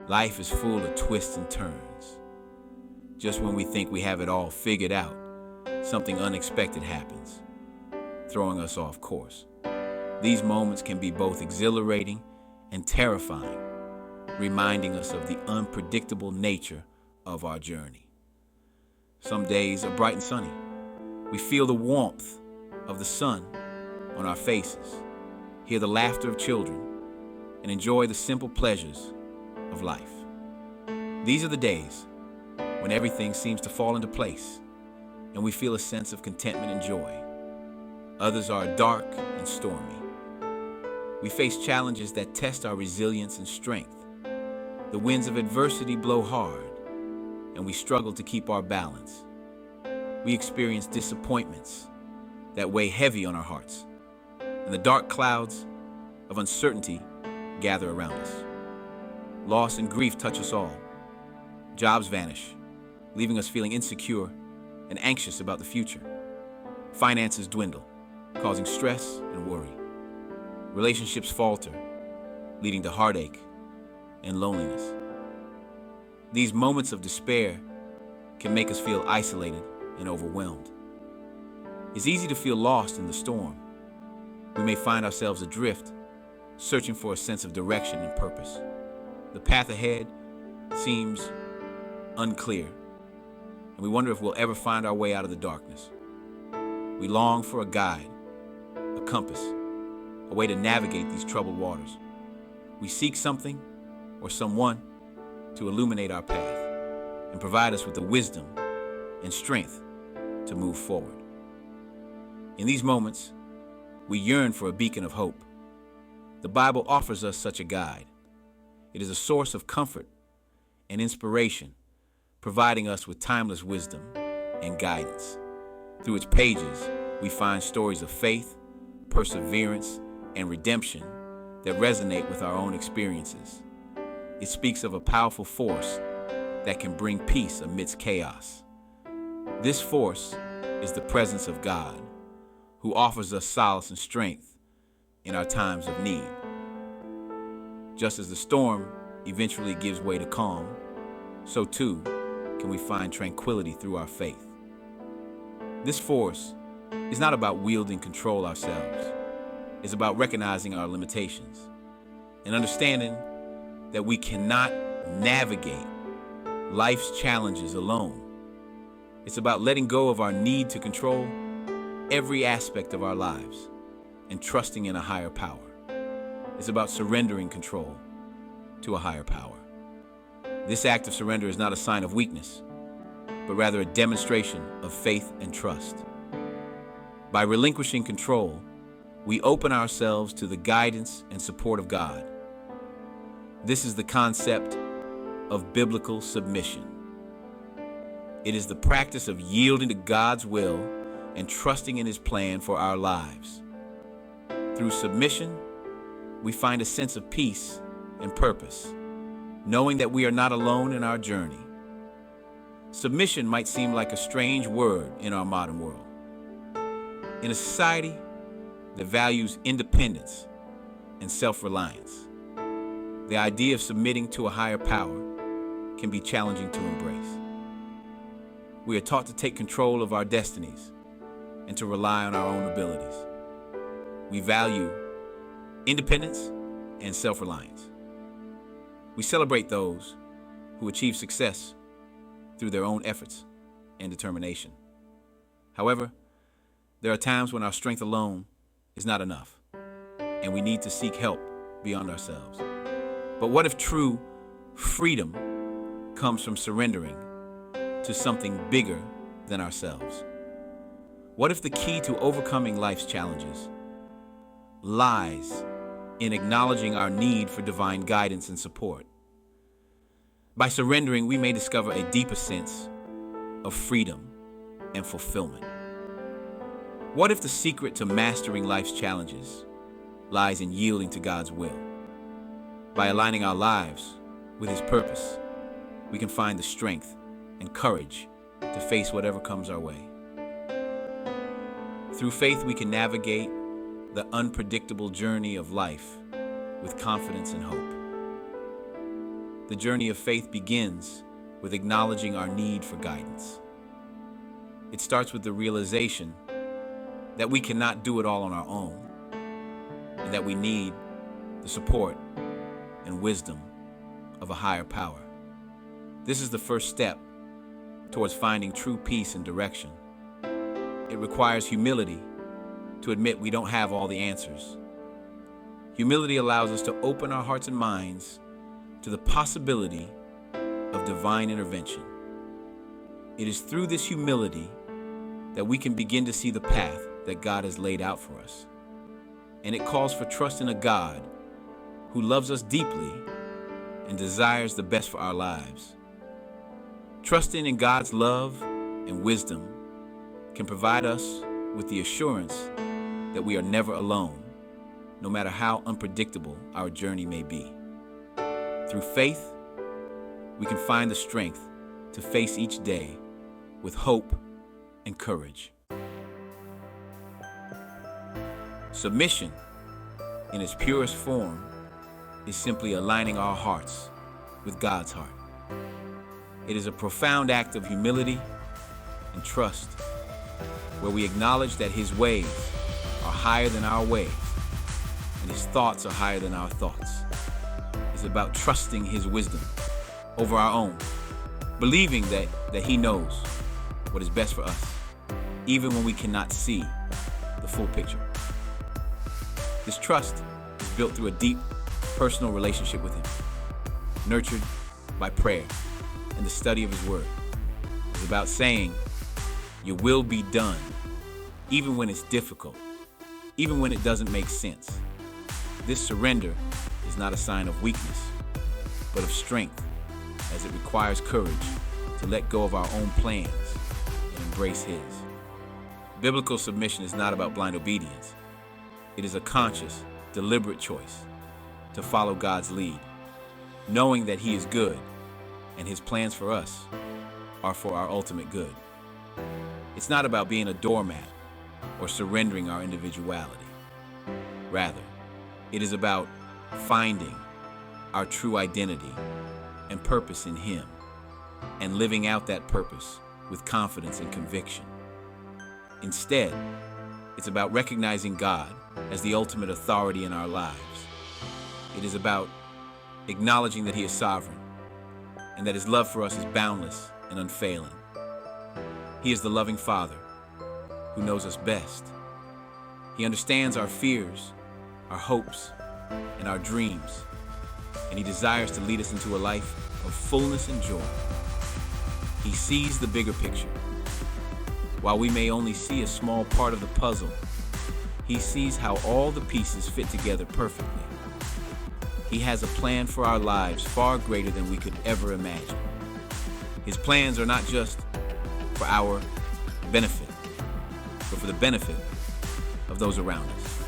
Life is full of twists and turns. Just when we think we have it all figured out, something unexpected happens, throwing us off course. These moments can be both exhilarating and terrifying, reminding us of the unpredictable nature of our journey. Some days are bright and sunny. We feel the warmth of the sun on our faces, hear the laughter of children, and enjoy the simple pleasures of life. These are the days when everything seems to fall into place and we feel a sense of contentment and joy. Others are dark and stormy. We face challenges that test our resilience and strength. The winds of adversity blow hard, and we struggle to keep our balance. We experience disappointments that weigh heavy on our hearts, and the dark clouds of uncertainty gather around us. Loss and grief touch us all. Jobs vanish, leaving us feeling insecure and anxious about the future. Finances dwindle, causing stress and worry. Relationships falter, leading to heartache and loneliness. These moments of despair can make us feel isolated and overwhelmed. It's easy to feel lost in the storm. We may find ourselves adrift, searching for a sense of direction and purpose. The path ahead seems unclear, and we wonder if we'll ever find our way out of the darkness. We long for a guide, a compass, a way to navigate these troubled waters. We seek something or someone to illuminate our path and provide us with the wisdom and strength to move forward. In these moments, we yearn for a beacon of hope. The Bible offers us such a guide. It is a source of comfort and inspiration, providing us with timeless wisdom and guidance. Through its pages, we find stories of faith, perseverance, and redemption that resonate with our own experiences. It speaks of a powerful force that can bring peace amidst chaos. This force is the presence of God, who offers us solace and strength in our times of need. Just as the storm eventually gives way to calm, so too can we find tranquility through our faith. This force is not about wielding control ourselves. It's about recognizing our limitations and understanding that we cannot navigate life's challenges alone. It's about letting go of our need to control every aspect of our lives and trusting in a higher power. It's about surrendering control to a higher power. This act of surrender is not a sign of weakness, but rather a demonstration of faith and trust. By relinquishing control, we open ourselves to the guidance and support of God. This is the concept of biblical submission. It is the practice of yielding to God's will and trusting in His plan for our lives. Through submission, we find a sense of peace and purpose, knowing that we are not alone in our journey. Submission might seem like a strange word in our modern world. In a society that values independence and self-reliance, the idea of submitting to a higher power can be challenging to embrace. We are taught to take control of our destinies and to rely on our own abilities. We value independence and self-reliance. We celebrate those who achieve success through their own efforts and determination. However, there are times when our strength alone is not enough, and we need to seek help beyond ourselves. But what if true freedom comes from surrendering to something bigger than ourselves? What if the key to overcoming life's challenges lies in acknowledging our need for divine guidance and support? By surrendering, we may discover a deeper sense of freedom and fulfillment. What if the secret to mastering life's challenges lies in yielding to God's will? By aligning our lives with His purpose, we can find the strength and courage to face whatever comes our way. Through faith, we can navigate the unpredictable journey of life with confidence and hope. The journey of faith begins with acknowledging our need for guidance. It starts with the realization that we cannot do it all on our own, and that we need the support and wisdom of a higher power. This is the first step towards finding true peace and direction. It requires humility to admit we don't have all the answers. Humility allows us to open our hearts and minds to the possibility of divine intervention. It is through this humility that we can begin to see the path that God has laid out for us. And it calls for trust in a God who loves us deeply and desires the best for our lives. Trusting in God's love and wisdom can provide us with the assurance that we are never alone, no matter how unpredictable our journey may be. Through faith, we can find the strength to face each day with hope and courage. Submission, in its purest form, is simply aligning our hearts with God's heart. It is a profound act of humility and trust, where we acknowledge that His ways are higher than our ways, and His thoughts are higher than our thoughts. It's about trusting His wisdom over our own, believing that He knows what is best for us, even when we cannot see the full picture. This trust is built through a deep personal relationship with Him, nurtured by prayer and the study of His Word. It's about saying, "Your will be done," even when it's difficult, even when it doesn't make sense. This surrender is not a sign of weakness, but of strength, as it requires courage to let go of our own plans and embrace His. Biblical submission is not about blind obedience. It is a conscious, deliberate choice to follow God's lead, knowing that He is good and His plans for us are for our ultimate good. It's not about being a doormat or surrendering our individuality. Rather, it is about finding our true identity and purpose in Him and living out that purpose with confidence and conviction. Instead, it's about recognizing God as the ultimate authority in our lives. It is about acknowledging that He is sovereign and that His love for us is boundless and unfailing. He is the loving Father who knows us best. He understands our fears, our hopes, and our dreams, and He desires to lead us into a life of fullness and joy. He sees the bigger picture. While we may only see a small part of the puzzle, He sees how all the pieces fit together perfectly. He has a plan for our lives far greater than we could ever imagine. His plans are not just for our benefit, but for the benefit of those around us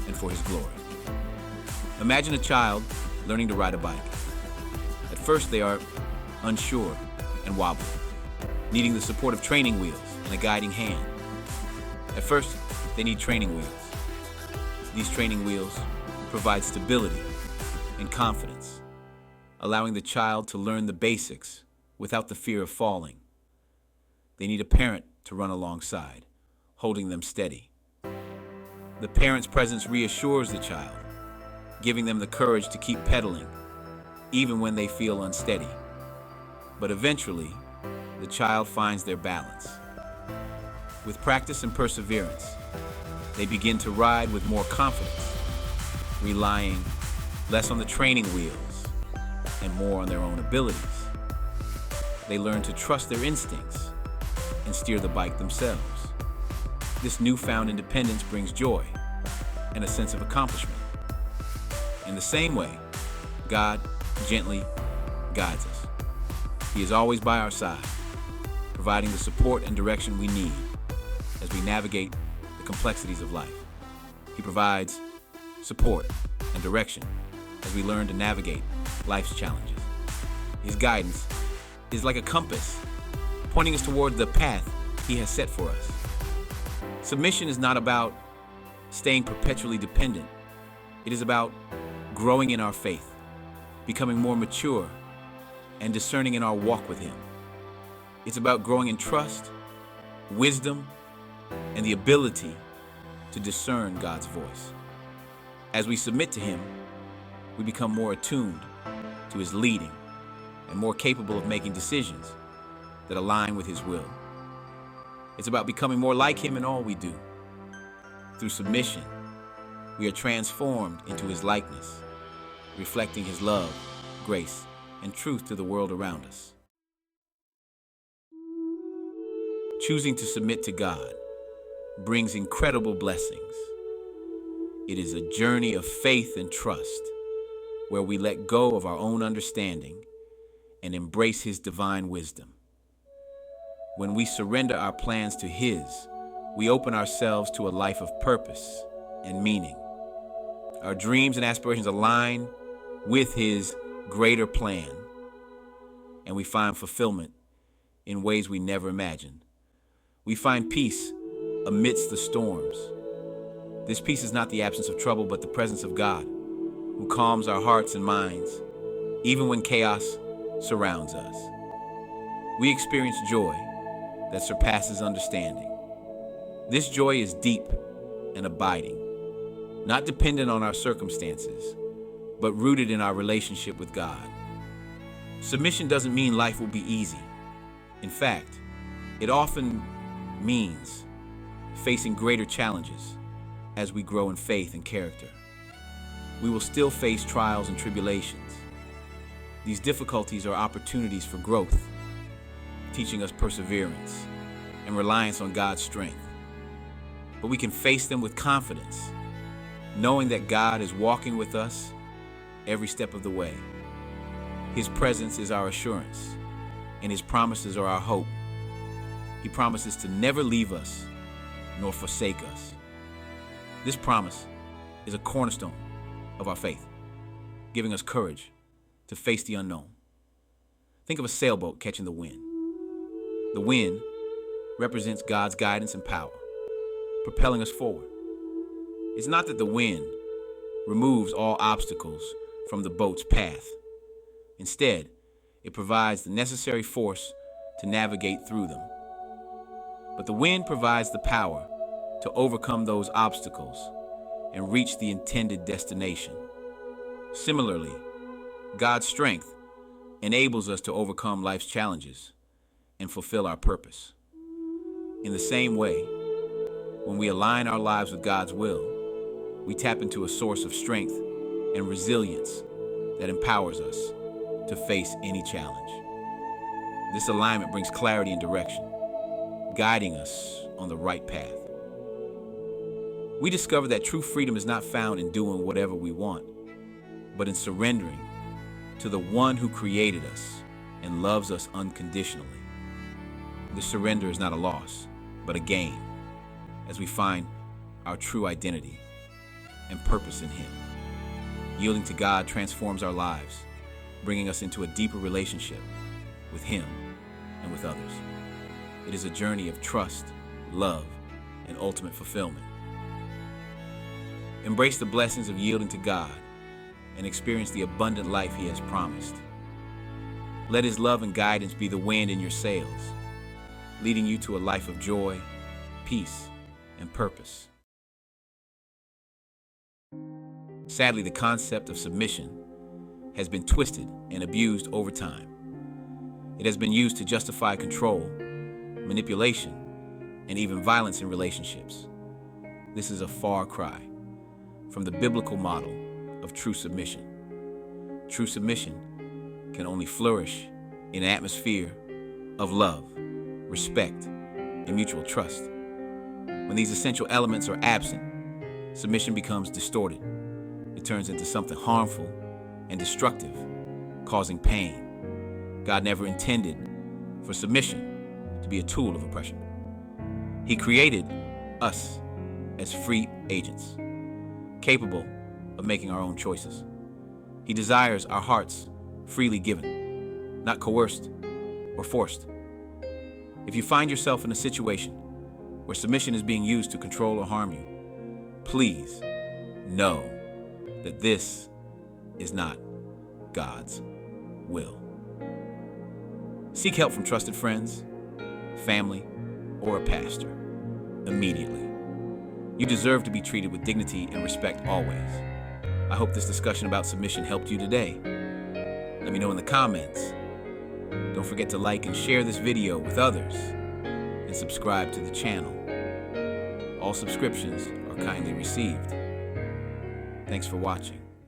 and for His glory. Imagine a child learning to ride a bike. At first, they are unsure and wobbly, needing the support of training wheels and a guiding hand. At first, they need training wheels. These training wheels provide stability and confidence, allowing the child to learn the basics without the fear of falling. They need a parent to run alongside, holding them steady. The parent's presence reassures the child, giving them the courage to keep pedaling, even when they feel unsteady. But eventually, the child finds their balance. With practice and perseverance, they begin to ride with more confidence, relying less on the training wheels and more on their own abilities. They learn to trust their instincts and steer the bike themselves. This newfound independence brings joy and a sense of accomplishment. In the same way, God gently guides us. He is always by our side, providing the support and direction we need as we navigate the complexities of life. He provides support and direction as we learn to navigate life's challenges. His guidance is like a compass, pointing us toward the path He has set for us. Submission is not about staying perpetually dependent. It is about growing in our faith, becoming more mature and discerning in our walk with Him. It's about growing in trust, wisdom, and the ability to discern God's voice. As we submit to Him, we become more attuned to His leading and more capable of making decisions that align with His will. It's about becoming more like Him in all we do. Through submission, we are transformed into His likeness, reflecting His love, grace, and truth to the world around us. Choosing to submit to God brings incredible blessings. It is a journey of faith and trust, where we let go of our own understanding and embrace His divine wisdom. When we surrender our plans to His, we open ourselves to a life of purpose and meaning. Our dreams and aspirations align with His greater plan, and we find fulfillment in ways we never imagined. We find peace amidst the storms. This peace is not the absence of trouble, but the presence of God, who calms our hearts and minds, even when chaos surrounds us. We experience joy that surpasses understanding. This joy is deep and abiding, not dependent on our circumstances, but rooted in our relationship with God. Submission doesn't mean life will be easy. In fact, it often means facing greater challenges as we grow in faith and character. We will still face trials and tribulations. These difficulties are opportunities for growth, teaching us perseverance and reliance on God's strength. But we can face them with confidence, knowing that God is walking with us every step of the way. His presence is our assurance, and His promises are our hope. He promises to never leave us nor forsake us. This promise is a cornerstone of our faith, giving us courage to face the unknown. Think of a sailboat catching the wind. The wind represents God's guidance and power, propelling us forward. It's not that the wind removes all obstacles from the boat's path. Instead, it provides the necessary force to navigate through them. But the wind provides the power to overcome those obstacles and reach the intended destination. Similarly, God's strength enables us to overcome life's challenges and fulfill our purpose. In the same way, when we align our lives with God's will, we tap into a source of strength and resilience that empowers us to face any challenge. This alignment brings clarity and direction, guiding us on the right path. We discover that true freedom is not found in doing whatever we want, but in surrendering to the one who created us and loves us unconditionally. This surrender is not a loss, but a gain, as we find our true identity and purpose in Him. Yielding to God transforms our lives, bringing us into a deeper relationship with Him and with others. It is a journey of trust, love, and ultimate fulfillment. Embrace the blessings of yielding to God and experience the abundant life He has promised. Let His love and guidance be the wind in your sails, leading you to a life of joy, peace, and purpose. Sadly, the concept of submission has been twisted and abused over time. It has been used to justify control, manipulation, and even violence in relationships. This is a far cry from the biblical model of true submission. True submission can only flourish in an atmosphere of love, respect, and mutual trust. When these essential elements are absent, submission becomes distorted. It turns into something harmful and destructive, causing pain. God never intended for submission to be a tool of oppression. He created us as free agents, capable of making our own choices. He desires our hearts freely given, not coerced or forced. If you find yourself in a situation where submission is being used to control or harm you, please know that this is not God's will. Seek help from trusted friends, family, or a pastor immediately. You deserve to be treated with dignity and respect always. I hope this discussion about submission helped you today. Let me know in the comments. Don't forget to like and share this video with others and subscribe to the channel. All subscriptions are kindly received. Thanks for watching.